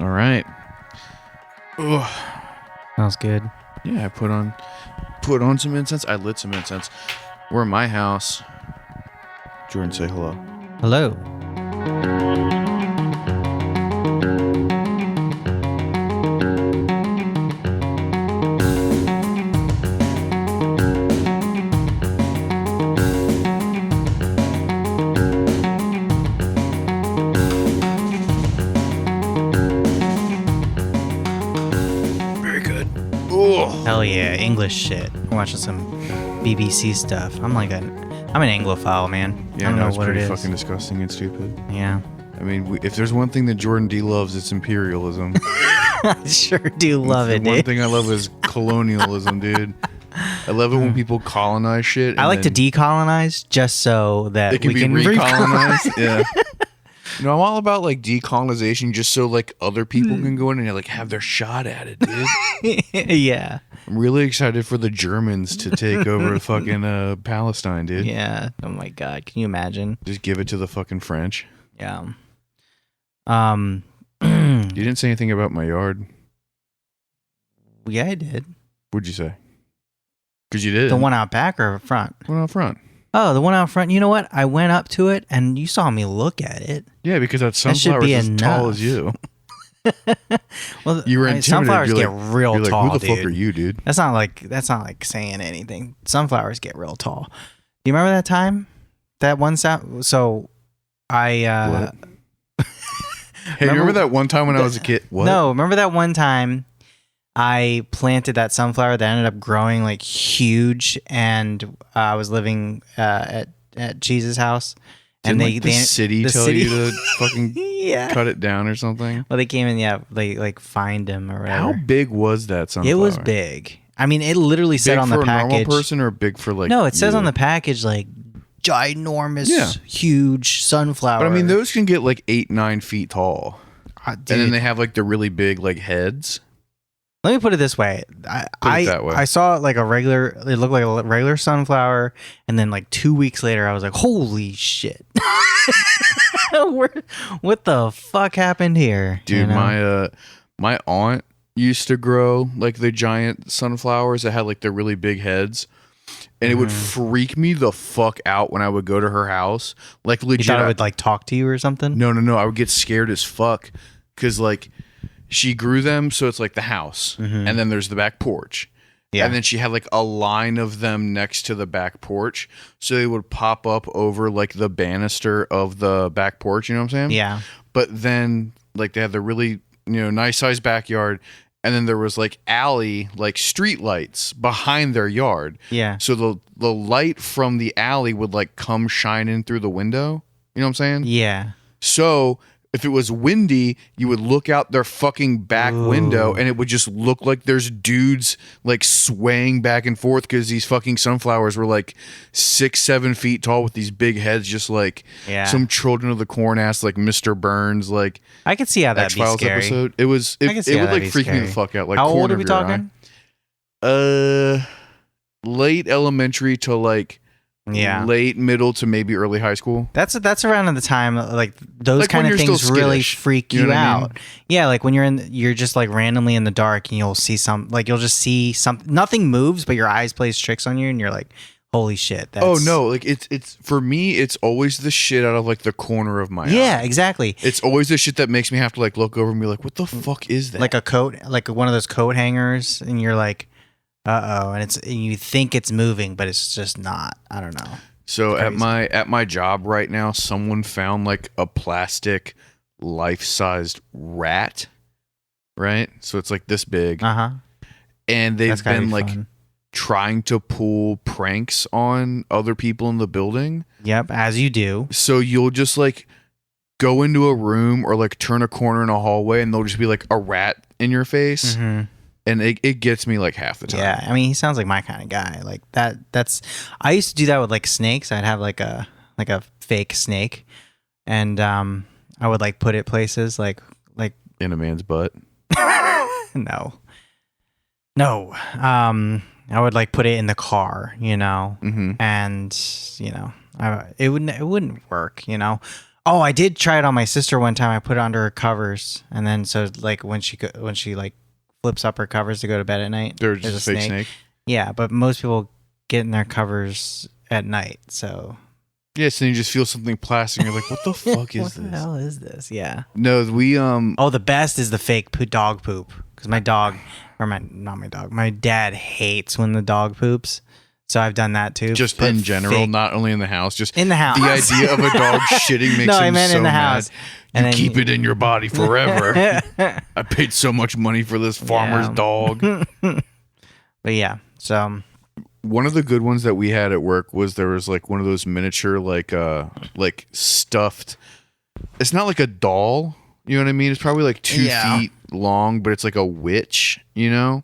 All right. Ugh. Smells good. Yeah, I put on some incense. I lit some incense. We're in my house. Jordan, say hello. Hello. Very good. Oh, Hell yeah, English shit. I'm watching some BBC stuff. I'm an Anglophile, man. yeah, I don't no, know it's what it pretty is. fucking disgusting and stupid. Yeah. I mean, if there's one thing that Jordan D loves, it's imperialism. I sure do love it, The one dude. thing I love is colonialism, dude. I love it when people colonize shit. And I like to then decolonize just so that it can we be can recolonized. Yeah. You know, I'm all about like decolonization just so like other people can go in and like have their shot at it, dude. Yeah. I'm really excited for the Germans to take over fucking Palestine, dude. Yeah. Oh my god. Can you imagine? Just give it to the fucking French. Yeah. You didn't say anything about my yard. Yeah, I did. What'd you say? Because you did. The one out back or front? One out front. Oh, the one out front. You know what? I went up to it and you saw me look at it. Yeah, because that should sunflower be is as tall enough. as you. Well, You were intimidated. sunflowers You're get like- real You're like, tall, who the dude. fuck are you, dude? That's not like saying anything. Sunflowers get real tall. Do you remember that time? That one so I What? Hey, remember that one time when I was a kid? What? No, remember that one time I planted that sunflower that ended up growing like huge, and I was living at Jesus' house, Didn't and like, the city tell you to fucking yeah. cut it down or something? Well, they came and they like fined him or whatever. How big was that sunflower? It was big. I mean, it literally said Big on for the a package. normal person or big for like? No, it says you? on the package like ginormous, Yeah. huge sunflower. But I mean, those can get like 8-9 feet tall, Dude, and then they have like the really big like heads. let me put it this way. that way. I saw like it looked like a regular sunflower, and then like 2 weeks later, I was like, holy shit. What the fuck happened here? Dude, You know? my aunt used to grow like the giant sunflowers that had like the really big heads. And it would freak me the fuck out when I would go to her house. Like You legit. thought it would like talk to you or something? No. I would get scared as fuck. Cause like she grew them, so it's like the house. And then there's the back porch. Yeah. And then she had like a line of them next to the back porch. So they would pop up over like the banister of the back porch, you know what I'm saying? Yeah. But then like they had the really, nice sized backyard. And then there was like alley, like street lights behind their yard. Yeah. So the light from the alley would like come shining through the window. You know what I'm saying? Yeah. So if it was windy, you would look out their fucking back window Ooh. and it would just look like there's dudes like swaying back and forth because these fucking sunflowers were like 6-7 feet tall with these big heads, just like Yeah. some Children of the Corn ass, like Mr. Burns, like I could see how that'd be X-Files scary. episode. It was, I can see it how would that'd like be freak me the scary. fuck out. Like How old corner are we of your talking? eye. Late elementary to like Yeah. late middle to maybe early high school. That's around the time like those Like kind when of you're things still really skittish. freak You you, know what I mean? out. Yeah, like when you're just like randomly in the dark and you'll see you'll just see nothing moves, but your eyes plays tricks on you and you're like, holy shit. That's... Oh no, like it's for me, it's always the shit out of like the corner of my Yeah, eye. exactly. It's always the shit that makes me have to like look over and be like, what the fuck is that? Like a coat, like one of those coat hangers, and you're like, and you think it's moving, but it's just not. I don't know. So Crazy. at my job right now, someone found like a plastic life-sized rat. Right? So it's like this big. Uh-huh. And they've That's gotta been be like fun. trying to pull pranks on other people in the building. Yep, as you do. So you'll just like go into a room or like turn a corner in a hallway and there'll just be like a rat in your face. Mhm. And it gets me like half the time. Yeah, I mean, he sounds like my kind of guy. Like that's I used to do that with like snakes. I'd have like a fake snake, and I would like put it places like In a man's butt. no. I would like put it in the car, Mm-hmm. and it wouldn't work, Oh, I did try it on my sister one time. I put it under her covers, and then so like when she like flips up her covers to go to bed at night, There's just a fake snake. Yeah, but most people get in their covers at night, so. Yes, and you just feel something plastic. And you're like, what the fuck is this? What the hell is this? Yeah. No, we Oh, the best is the fake dog poop, because my dog, or not my dog, my dad hates when the dog poops. So I've done that too. Just in general, not only in the house, just in the house. The idea of a dog shitting makes him so in the house. Mad. You keep it in your body forever. I paid so much money for this farmer's dog. But yeah, so one of the good ones that we had at work was there was like one of those miniature like stuffed. It's not like a doll, you know what I mean? It's probably like 2 feet long, but it's like a witch, you know?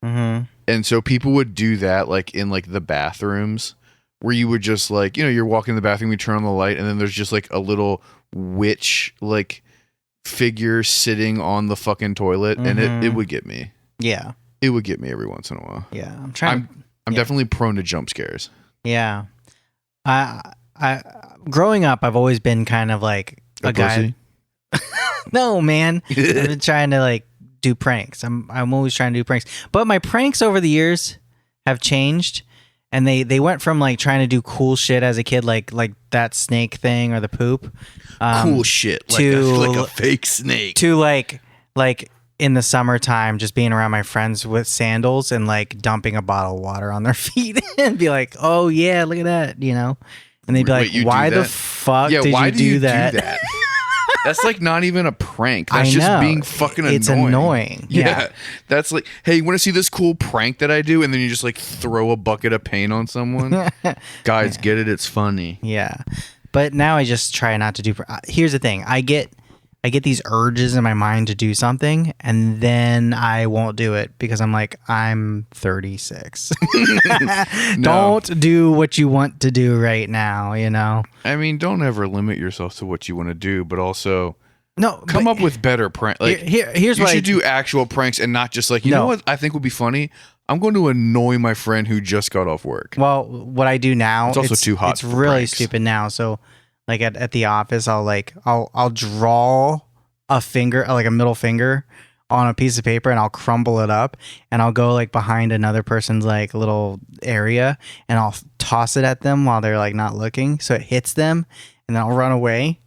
Mm-hmm. And so people would do that like in like the bathrooms where you would just like, you know, you're walking in the bathroom, you turn on the light, and then there's just like a little witch like figure sitting on the fucking toilet, and it would get me. Yeah. It would get me every once in a while. Yeah. I'm definitely prone to jump scares. Yeah. I growing up, I've always been kind of like a guy. No, man. I've been trying to like do pranks. I'm always trying to do pranks. But my pranks over the years have changed, and they went from like trying to do cool shit as a kid, like that snake thing or the poop. Cool shit. Like a fake snake. To like in the summertime, just being around my friends with sandals and like dumping a bottle of water on their feet and be like, oh yeah, look at that, you know? And they'd be like, why the fuck did you do that? That's like not even a prank. That's just being fucking annoying. It's annoying. Yeah. That's like, hey, you want to see this cool prank that I do? And then you just like throw a bucket of paint on someone. Guys, get it? It's funny. Yeah. But now I just try not to do. Here's the thing. I get these urges in my mind to do something, and then I won't do it because I'm like, I'm 36. Don't do what you want to do right now, you know? I mean, don't ever limit yourself to what you want to do, but also come up with better pranks. Like, here's you should do actual pranks and not just like, you know what I think would be funny? I'm going to annoy my friend who just got off work. Well, what I do now, it's also too hot. It's really pranks. Stupid now. So like at the office, I'll draw a finger, like a middle finger, on a piece of paper, and I'll crumble it up, and I'll go like behind another person's like little area, and I'll toss it at them while they're like not looking, so it hits them, and then I'll run away,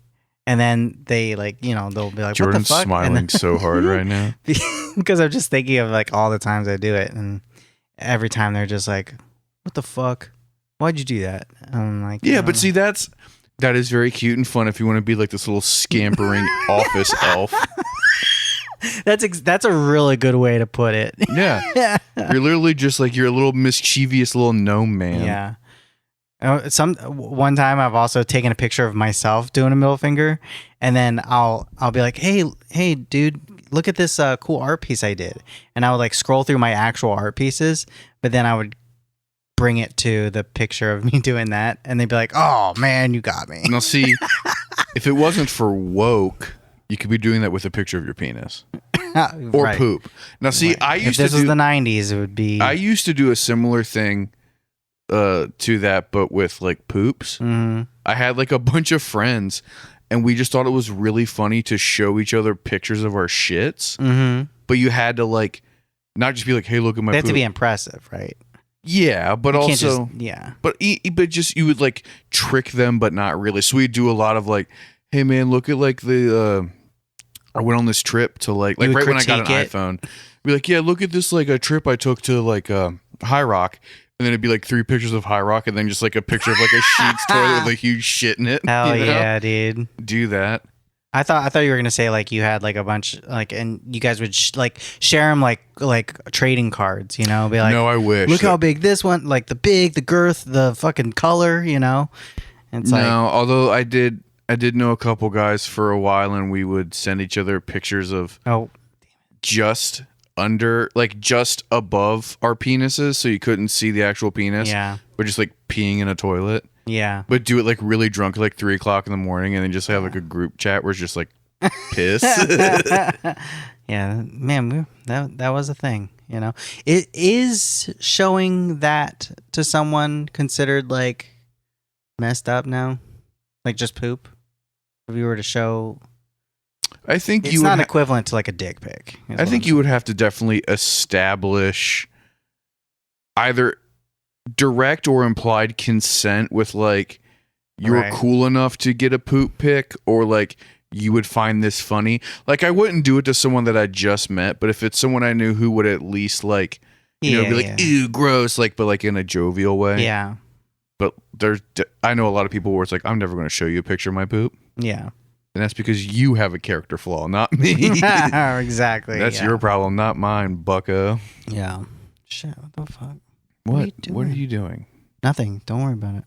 and then they like, you know, they'll be like, Jordan's what the fuck? Smiling so hard right now because I'm just thinking of like all the times I do it, and every time they're just like, what the fuck? Why'd you do that? I'm like, yeah, but see, that is very cute and fun if you want to be like this little scampering office elf. That's a really good way to put it. Yeah. You're literally just like, you're a little mischievous little gnome man. Yeah. One time I've also taken a picture of myself doing a middle finger, and then I'll be like, hey dude, look at this cool art piece I did. And I would like scroll through my actual art pieces, but then I would bring it to the picture of me doing that, and they'd be like, oh man, you got me. Now see, if it wasn't for woke, you could be doing that with a picture of your penis or poop. Now see, if this was the 90s, it would be. I used to do a similar thing to that, but with like poops. Mm-hmm. I had like a bunch of friends, and we just thought it was really funny to show each other pictures of our shits. Mm-hmm. But you had to like not just be like, hey, look at my they poop. have to be impressive, right? Yeah, but you also but just you would like trick them, but not really. So we'd do a lot of like, hey man, look at like the I went on this trip to like right when I got an iPhone. Be like, yeah, look at this like a trip I took to like High Rock, and then it'd be like 3 pictures of High Rock, and then just like a picture of like a Sheetz toilet with a huge shit in it. Hell yeah, dude. Do that. I thought you were gonna say like you had like a bunch like, and you guys would like share them like trading cards, you know? Be like, no, I wish. Look how big this one, like the girth, the fucking color, you know? And it's although I did know a couple guys for a while, and we would send each other pictures of just under, like just above our penises, so you couldn't see the actual penis. Yeah, but just like peeing in a toilet. Yeah, but do it like really drunk, like 3 o'clock in the morning, and then just have like a group chat where it's just like piss. Yeah, man, that was a thing. You know, it is showing that to someone considered like messed up now, like just poop. If you were to show, I think it's not equivalent to like a dick pic. I think you would have to definitely establish either direct or implied consent with like you're cool enough to get a poop pic, or like you would find this funny. Like I wouldn't do it to someone that I just met, but if it's someone I knew who would at least like, you know, be like, ew, gross, like, but like in a jovial way. Yeah. But I know a lot of people where it's like, I'm never going to show you a picture of my poop. Yeah. And that's because you have a character flaw, not me. Exactly. That's your problem, not mine, bucko. Yeah. Shit, what the fuck? What are you doing? Nothing. Don't worry about it.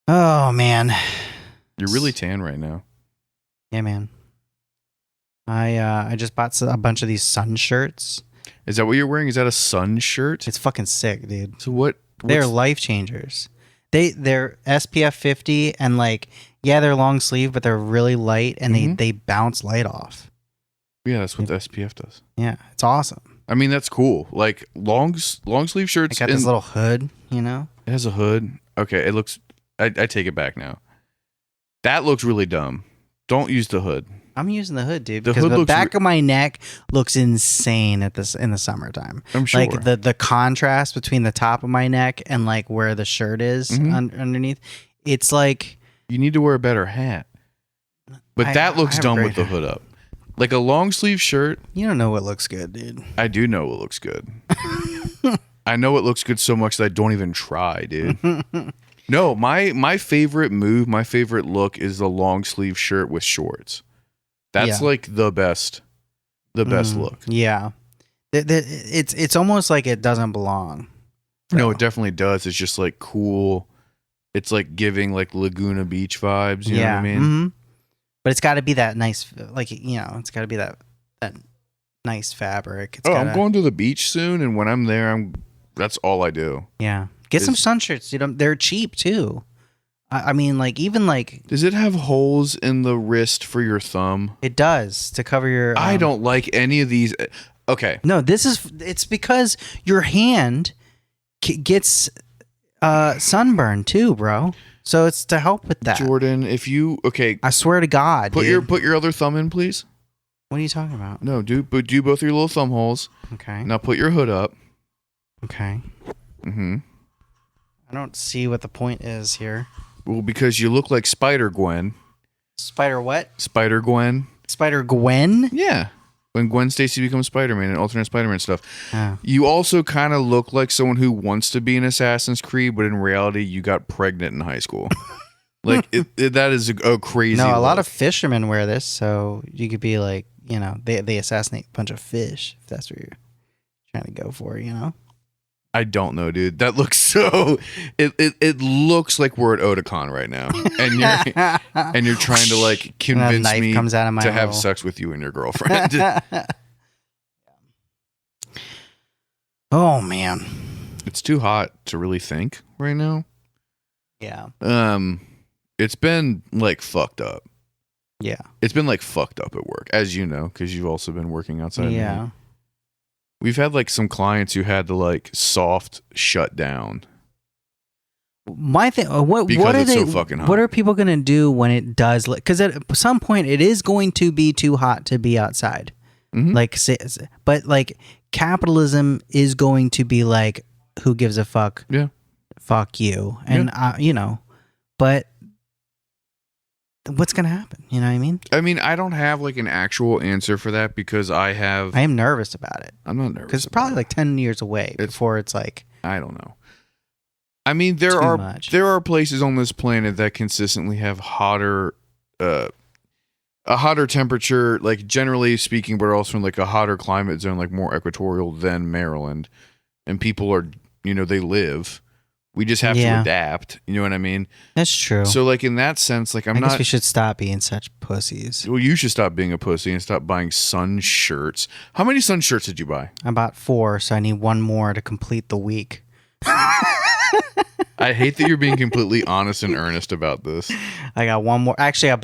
Oh, man. You're really tan right now. Yeah, man. I just bought a bunch of these sun shirts. Is that what you're wearing? Is that a sun shirt? It's fucking sick, dude. So what? They're life changers. They're SPF 50 and like, yeah, they're long sleeve, but they're really light and they bounce light off. Yeah, that's what the SPF does. Yeah, it's awesome. I mean, that's cool. Like long sleeve shirts. It got this little hood, you know? It has a hood. Okay, it looks. I take it back now. That looks really dumb. Don't use the hood. I'm using the hood, dude, because the back of my neck looks insane in the summertime. I'm sure. Like the contrast between the top of my neck and like where the shirt is underneath. It's like you need to wear a better hat. But that looks dumb with the hood up. Like a long sleeve shirt. You don't know what looks good, dude. I do know what looks good. I know it looks good so much that I don't even try, dude. No, my favorite move, my favorite look is the long sleeve shirt with shorts. That's like the best look. Yeah. It's almost like it doesn't belong. No, it definitely does. It's just like cool. It's like giving like Laguna Beach vibes. You know what I mean? Mm-hmm. But it's got to be that nice, like, you know, it's got to be that nice fabric. I'm going to the beach soon, and when I'm there, that's all I do. Yeah. Get some sun shirts. You know, they're cheap too. I mean, like, even like... Does it have holes in the wrist for your thumb? It does, to cover your... I don't like any of these. Okay. No, it's because your hand gets sunburn too, bro. So it's to help with that. Jordan, if you... Okay. I swear to God, Put your other thumb in, please. What are you talking about? No, do both your little thumb holes. Okay. Now put your hood up. Okay. Mm-hmm. I don't see what the point is here. Well, because you look like Spider-Gwen. Spider what? Spider-Gwen. Spider-Gwen? Yeah. When Gwen Stacy becomes Spider-Man and alternate Spider-Man stuff. Oh. You also kind of look like someone who wants to be in Assassin's Creed, but in reality, you got pregnant in high school. Like, that is a crazy No, a look. lot of fishermen wear this, so you could be like, you know, they assassinate a bunch of fish, if that's what you're trying to go for, you know? I don't know, dude. That looks so... It looks like we're at Otakon right now. And you're trying to, like, convince me comes out of my to have sex with you and your girlfriend. Oh, man. It's too hot to really think right now. Yeah. It's been, like, fucked up. Yeah. It's been, like, fucked up at work, as you know, because you've also been working outside. Yeah. We've had like some clients who had to like soft shut down. My thing, what are they? So fucking hot. What are people gonna do when it does? Because at some point, it is going to be too hot to be outside. Mm-hmm. Like, but like capitalism is going to be like, who gives a fuck? Yeah, fuck you, and you know, but. What's gonna happen? You know what I mean? I mean, I don't have like an actual answer for that because I am nervous about it. I'm not nervous because it's probably like 10 years away before it's like. I don't know. I mean, there are places on this planet that consistently have a hotter temperature, like generally speaking, but also in like a hotter climate zone, like more equatorial than Maryland, and people are, you know, they live. We just have to adapt. You know what I mean? That's true. So, like, in that sense, like, I guess we should stop being such pussies. Well, you should stop being a pussy and stop buying sun shirts. How many sun shirts did you buy? I bought 4, so I need 1 more to complete the week. I hate that you're being completely honest and earnest about this. I got 1 more. Actually, I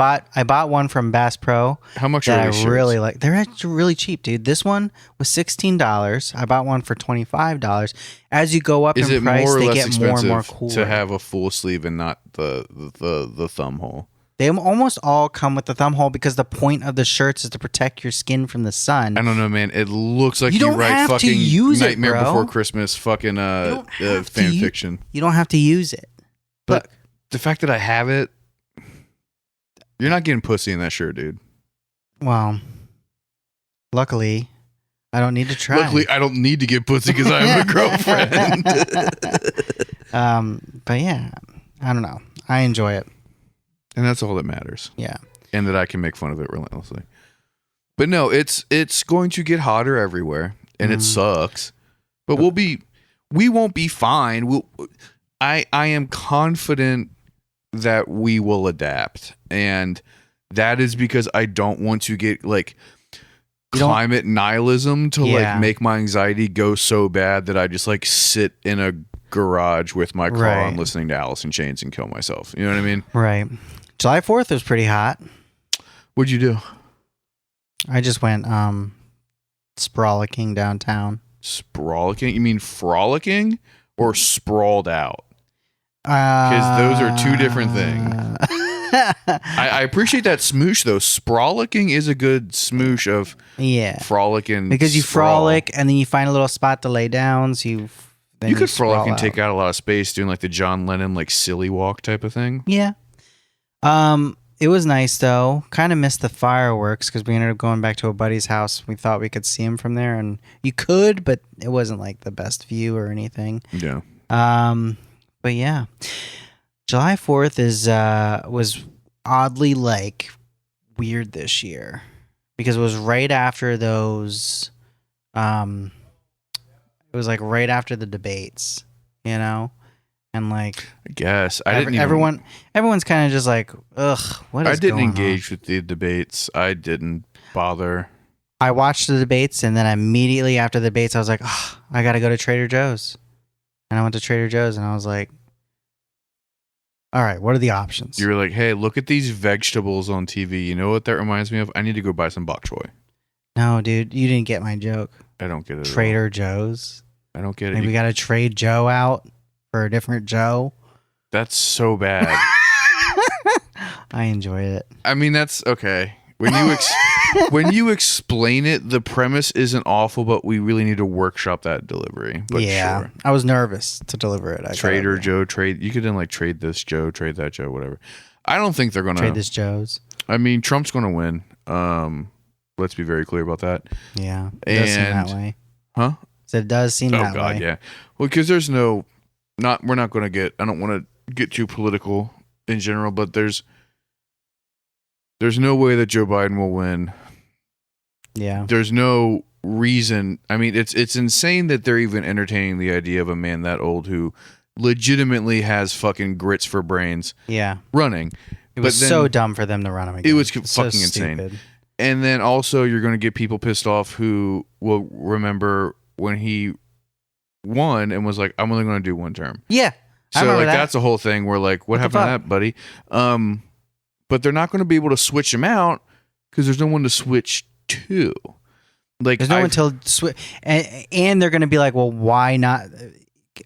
bought one from Bass Pro. How much are these shirts? Really like. They're actually really cheap, dude. This one was $16. I bought one for $25. As you go up in price, they get more and more cool. To have a full sleeve and not the thumb hole? They almost all come with the thumb hole because the point of the shirts is to protect your skin from the sun. I don't know, man. It looks like you don't write have fucking to use Nightmare it, bro. Before Christmas fucking fan fiction. You don't have to use it. But the fact that I have it, you're not getting pussy in that shirt, dude. Well, luckily, I don't need to try. Luckily, I don't need to get pussy because I have a girlfriend. But yeah, I don't know. I enjoy it. And that's all that matters. Yeah. And that I can make fun of it relentlessly. But no, it's going to get hotter everywhere, and it sucks. But we won't be fine. I am confident that we will adapt, and that is because I don't want to get like climate nihilism to like make my anxiety go so bad that I just like sit in a garage with my car on listening to Alice in Chains and kill myself. You know what I mean? Right. July 4th was pretty hot. What'd you do? I just went sprawling downtown. Sprawling? You mean frolicking or sprawled out? Because those are two different things. I appreciate that smoosh though. Sprawling is a good smoosh of frolicking. Because you frolic and then you find a little spot to lay down. So you could frolic and take out a lot of space doing like the John Lennon like silly walk type of thing. Yeah. It was nice though. Kind of missed the fireworks because we ended up going back to a buddy's house. We thought we could see him from there, and you could, but it wasn't like the best view or anything. Yeah. But yeah, July 4th was oddly like weird this year because it was right after those. It was like right after the debates, you know. And like, I guess everyone's kind of just like, ugh, what is going on? I didn't engage with the debates. I didn't bother. I watched the debates, and then immediately after the debates, I was like, oh, I got to go to Trader Joe's. And I went to Trader Joe's, and I was like, all right, what are the options? You were like, hey, look at these vegetables on TV. You know what that reminds me of? I need to go buy some bok choy. No, dude, you didn't get my joke. I don't get it. Trader Joe's. I don't get it. Maybe we got to trade Joe out for a different Joe. That's so bad. I enjoy it. I mean, that's okay. When you explain it, the premise isn't awful, but we really need to workshop that delivery. But yeah, sure. I was nervous to deliver it. Trader Joe, you could then like trade this Joe, trade that Joe, whatever. I don't think they're gonna trade this Joe's. I mean, Trump's gonna win. Let's be very clear about that. Yeah, it does seem that way. Huh? So it does seem that way. Oh God, yeah. Well, because there's we're not gonna get. I don't want to get too political in general, but there's no way that Joe Biden will win. Yeah. There's no reason. I mean, it's insane that they're even entertaining the idea of a man that old who legitimately has fucking grits for brains. Yeah. Running. It was so dumb for them to run him again. It was fucking insane. And then also you're going to get people pissed off who will remember when he won and was like, I'm only going to do one term. Yeah. So like that's a whole thing where like, what happened to that, buddy? But they're not going to be able to switch him out because there's no one to switch to. Like, there's no one to switch, and they're going to be like, well, why not?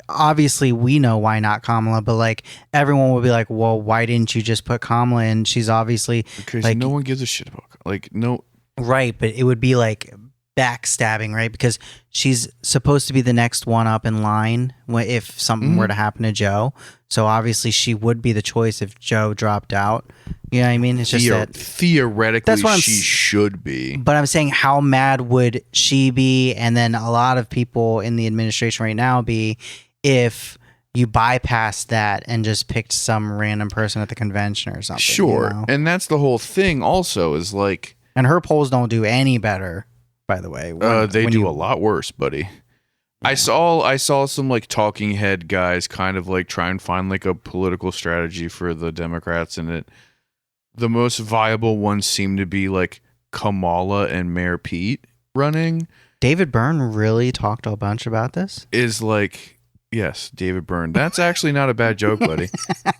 Obviously, we know why not Kamala, but like everyone will be like, well, why didn't you just put Kamala in? She's obviously because like, no one gives a shit about no. Right, but it would be like backstabbing, right? Because she's supposed to be the next one up in line if something were to happen to Joe. So obviously she would be the choice if Joe dropped out. You know what I mean? It's just that theoretically she should be. But I'm saying, how mad would she be, and then a lot of people in the administration right now be, if you bypassed that and just picked some random person at the convention or something. Sure. You know? And that's the whole thing also is like... And her polls don't do any better, by the way. They do a lot worse, buddy. Yeah. I saw some like talking head guys kind of like try and find like a political strategy for the Democrats, and the most viable ones seem to be like Kamala and Mayor Pete running. David Byrne really talked a bunch about this? Is like, yes, David Byrne. That's actually not a bad joke, buddy.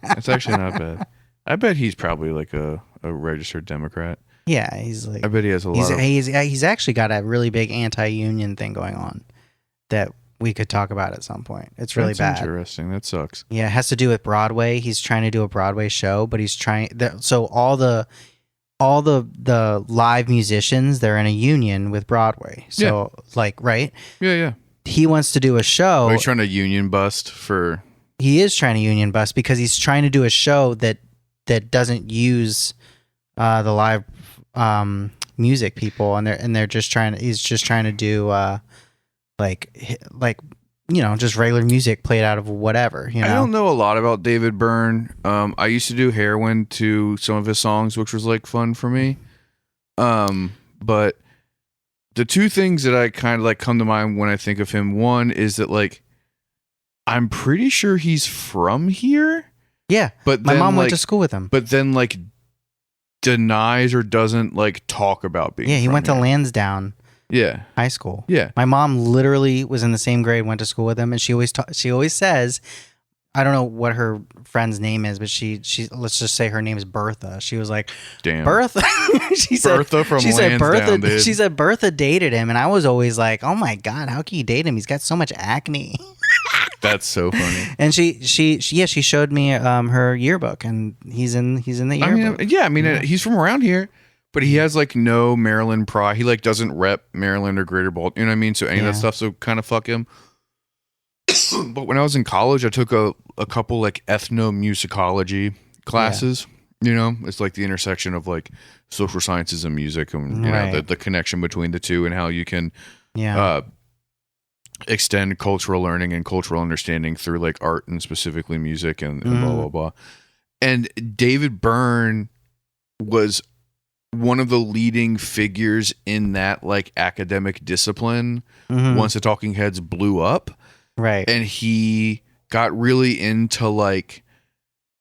That's actually not bad. I bet he's probably like a registered Democrat. Yeah, he's like. I bet he has a lot. He's actually got a really big anti-union thing going on that we could talk about at some point. It's really That's bad. Interesting. That sucks. Yeah, it has to do with Broadway. He's trying to do a Broadway show, but he's trying. So all the live musicians, they're in a union with Broadway. So like, right? Yeah. He wants to do a show. Are you trying to union bust for? He is trying to union bust because he's trying to do a show that doesn't use the live music people, and they're just trying to. He's just trying to do like just regular music played out of whatever. I don't know a lot about David Byrne. I used to do heroin to some of his songs, which was like fun for me. But the two things that I kind of like come to mind when I think of him, one is that like I'm pretty sure he's from here. Yeah, but my mom went to school with him. But then like denies or doesn't like talk about being. Yeah, he went here. to Lansdowne. Yeah, high school. Yeah, my mom literally was in the same grade, went to school with him, and she always says, I don't know what her friend's name is, but she let's just say her name is Bertha. She was like, damn, Bertha. Bertha from Lansdowne, dude. She said Bertha dated him, and I was always like, oh my god, how can you date him? He's got so much acne. That's so funny. And she showed me her yearbook, and he's in the yearbook. I mean, he's from around here. But he has like no Maryland pride. He like doesn't rep Maryland or Greater Baltimore. You know what I mean? So any of that stuff, so kind of fuck him. But when I was in college, I took a couple like ethnomusicology classes. Yeah. You know, it's like the intersection of like social sciences and music, and you know the connection between the two, and how you can extend cultural learning and cultural understanding through like art and specifically music and blah blah blah. And David Byrne was one of the leading figures in that like academic discipline once the Talking Heads blew up. Right. And he got really into like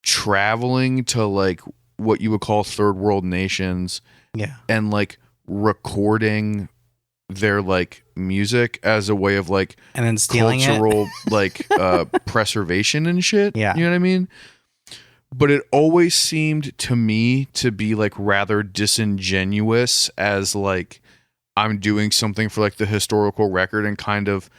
traveling to like what you would call third world nations. Yeah. And like recording their like music as a way of like and then stealing cultural like preservation and shit. Yeah. You know what I mean? But it always seemed to me to be like rather disingenuous as like I'm doing something for like the historical record, and kind of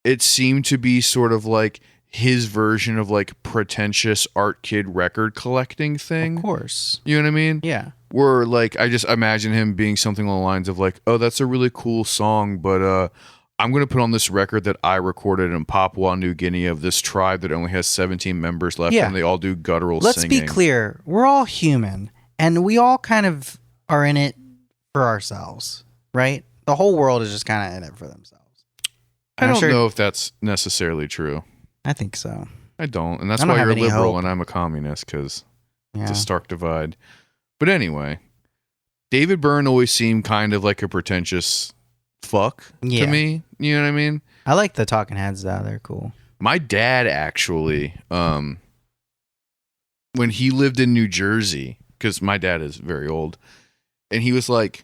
it seemed to be sort of like his version of like pretentious art kid record collecting thing. Of course. You know what I mean? Yeah. Where like I just imagine him being something along the lines of like, oh, that's a really cool song, but I'm going to put on this record that I recorded in Papua New Guinea of this tribe that only has 17 members left, and they all do guttural singing. Let's be clear. We're all human, and we all kind of are in it for ourselves, right? The whole world is just kind of in it for themselves. I don't know if that's necessarily true. I think so. I don't. And that's why you're a liberal and I'm a communist, because it's a stark divide. But anyway, David Byrne always seemed kind of like a pretentious fuck to me. You know what I mean? I like the Talking Heads though. They're cool. My dad actually, when he lived in New Jersey, because my dad is very old, and he was like,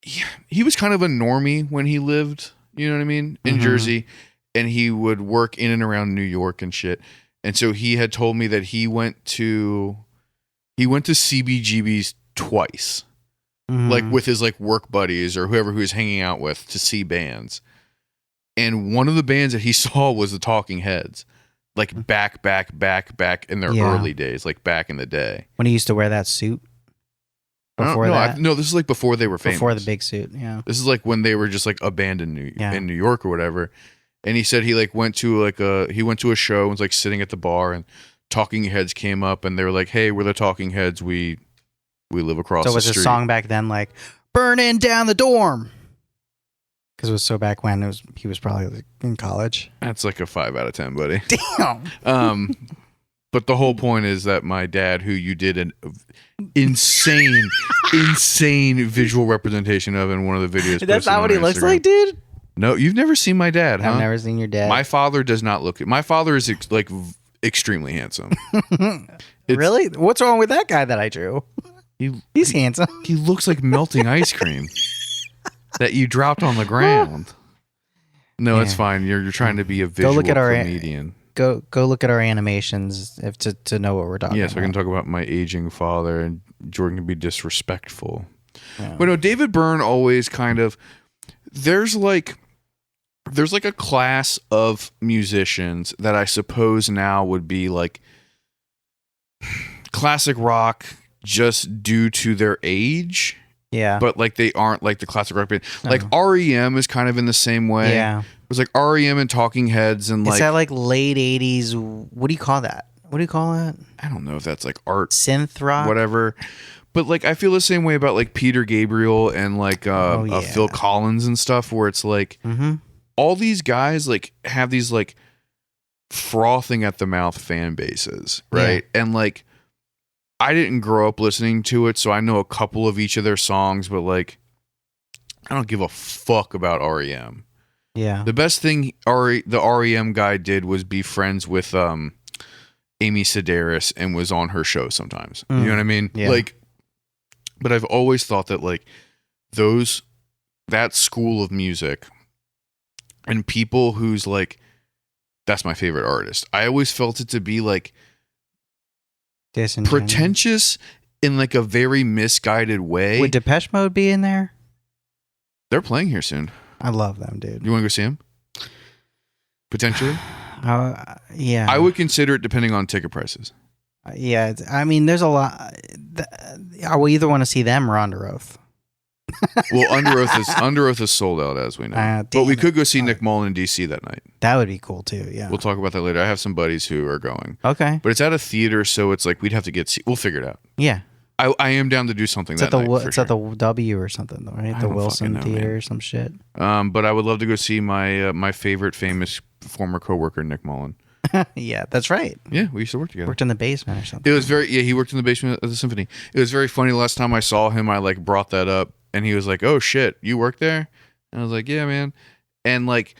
he was kind of a normie when he lived, you know what I mean, in Jersey, and he would work in and around New York and shit. And so he had told me that he went to CBGB's twice. Like with his like work buddies or whoever he was hanging out with to see bands. And one of the bands that he saw was the Talking Heads. Like back in their early days, like back in the day. When he used to wear that suit? No, this is like before they were famous. Before the big suit, yeah. This is like when they were just like a band in New York or whatever. And he said he like went to a show and was like sitting at the bar, and Talking Heads came up and they were like, "Hey, we're the Talking Heads. We live across the street." So was his song back then like "Burning Down the Dorm"? Because it was so back when he was probably like in college. That's like a 5 out of 10, buddy. Damn. But the whole point is that my dad, who you did an insane visual representation of in one of the videos. That's not what he looks like, dude? No, you've never seen my dad, huh? I've never seen your dad. My father does not look... My father is like extremely handsome. Really? What's wrong with that guy that I drew? He's handsome. He looks like melting ice cream that you dropped on the ground. No, it's fine. You're trying to be a visual comedian. Go look at our animations to know what we're talking about. Yes, I can talk about my aging father, and Jordan can be disrespectful. Yeah. But no, David Byrne always kind of... There's like there's like a class of musicians that I suppose now would be like classic rock just due to their age. Yeah. But like they aren't like the classic rock band. Like REM is kind of in the same way. Yeah. It was like REM and Talking Heads and Is like that like late 80s? What do you call that? What do you call that? I don't know if that's like art Synth rock? whatever. But like I feel the same way about like Peter Gabriel and like Phil Collins and stuff, where it's like all these guys like have these like frothing at the mouth fan bases, right? Yeah. And like I didn't grow up listening to it, so I know a couple of each of their songs, but like I don't give a fuck about REM. Yeah. The best thing the REM guy did was be friends with Amy Sedaris and was on her show sometimes. You know what I mean? Yeah. Like, but I've always thought that like that school of music and people who's like, that's my favorite artist. I always felt it to be like pretentious in like a very misguided way. Would Depeche Mode be in there? They're playing here soon. I love them, dude. You want to go see them? Potentially? Yeah. I would consider it depending on ticket prices. Yeah. I mean, there's a lot. I will either want to see them or Under Oath. Well, Under Oath is sold out, as we know. But we could go see Nick Mullen in DC that night. That would be cool too. Yeah. We'll talk about that later. I have some buddies who are going. Okay. But it's at a theater, so it's like we'd have to we'll figure it out. Yeah. I am down to do something it's that night. It's at the W or something, though, right? The Wilson Theater or some shit. But I would love to go see my favorite famous former coworker, Nick Mullen. Yeah, that's right. Yeah, we used to work together. Worked in the basement or something. It was he worked in the basement of the Symphony. It was very funny. The last time I saw him, I like brought that up, and he was like, "Oh shit, you work there?" And I was like, "Yeah, man." And like,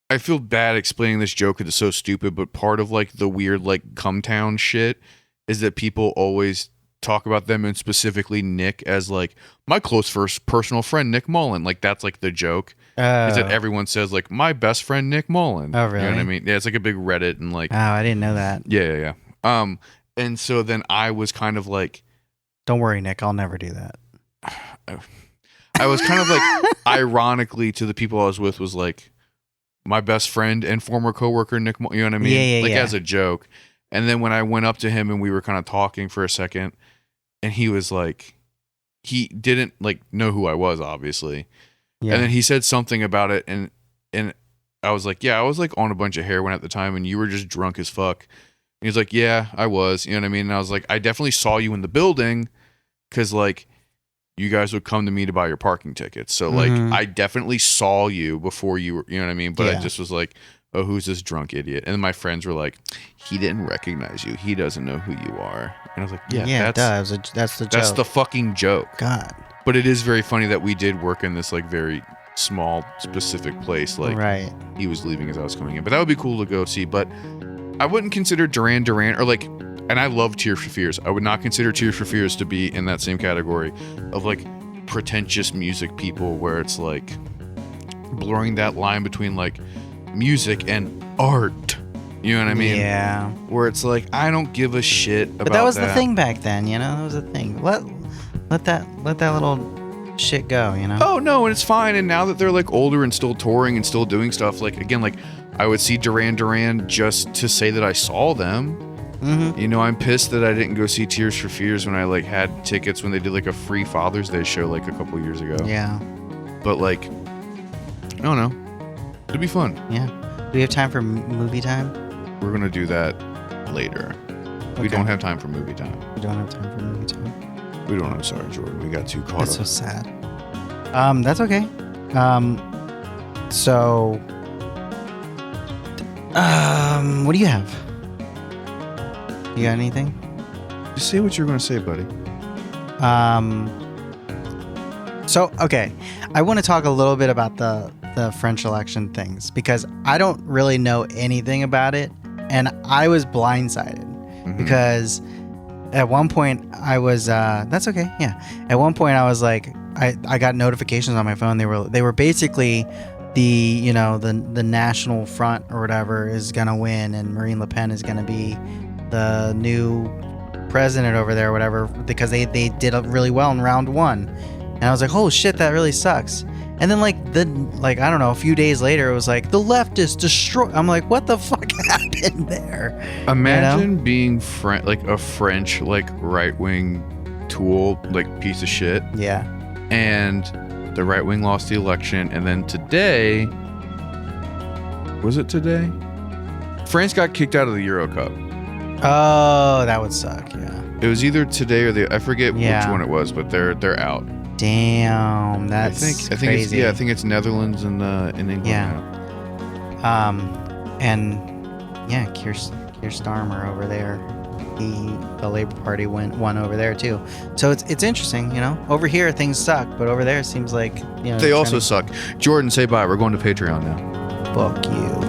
I feel bad explaining this joke because it's so stupid, but part of like the weird like come town shit is that people always talk about them, and specifically Nick, as like my close first personal friend Nick Mullen. Like that's like the joke. Is that everyone says like my best friend Nick Mullen. Oh, really? You know what I mean? Yeah, it's like a big Reddit and like. Oh, I didn't know that. Yeah. And so then I was kind of like, don't worry, Nick, I'll never do that. I was kind of like, ironically, to the people I was with, was like my best friend and former coworker Nick Mullen. You know what I mean? Yeah. As a joke. And then when I went up to him and we were kind of talking for a second, and he was like, he didn't like know who I was, obviously. Yeah. And then he said something about it, and I was like, yeah, I was like on a bunch of heroin at the time, and you were just drunk as fuck. And he's like, yeah, I was. You know what I mean? And I was like, I definitely saw you in the building, because like you guys would come to me to buy your parking tickets. So like I definitely saw you before you were, you know what I mean? But I just was like, oh, who's this drunk idiot? And my friends were like, he didn't recognize you. He doesn't know who you are. And I was like, yeah, that's the joke. That's the fucking joke. God. But it is very funny that we did work in this like very small specific place. Like he was leaving as I was coming in. But that would be cool to go see. But I wouldn't consider Duran Duran or like, and I love Tears for Fears. I would not consider Tears for Fears to be in that same category of like pretentious music people, where it's like blurring that line between like music and art. You know what I mean? Yeah. Where it's like, I don't give a shit about that. But that was the thing back then, you know? That was the thing. Let that little shit go, you know? Oh, no, and it's fine. And now that they're like older and still touring and still doing stuff, like, again, like, I would see Duran Duran just to say that I saw them. Mm-hmm. You know, I'm pissed that I didn't go see Tears for Fears when I like had tickets when they did like a free Father's Day show like a couple years ago. Yeah. But like, I don't know. It'd be fun. Yeah. Do we have time for movie time? We're going to do that later. Okay. We don't have time for movie time. We don't have time for movie time. We don't. I'm sorry, Jordan. We got too caught That's up. so sad. That's okay. So, what do you have? You got anything? Just say what you're going to say, buddy. So, okay. I want to talk a little bit about the French election things, because I don't really know anything about it, and I was blindsided because at one point I was that's okay. Yeah. At one point I was like, I got notifications on my phone. They were basically the National Front or whatever is gonna win, and Marine Le Pen is gonna be the new president over there or whatever, because they did really well in round one. And I was like, oh shit, that really sucks. And then like I don't know, a few days later, it was like the leftists destroy. I'm like, what the fuck happened there? Imagine being like a French like right wing tool, like piece of shit. Yeah. And the right wing lost the election, and then today, was it today? France got kicked out of the Euro Cup. Oh, that would suck. Yeah. It was either today or I forget which one it was, but they're out. Damn, that's I think crazy. I think it's Netherlands and in England. Yeah. And yeah, Keir Starmer over there. The Labour Party won over there too. So it's interesting, you know. Over here things suck, but over there it seems like, you know, they also suck. Jordan, say bye. We're going to Patreon now. Fuck you.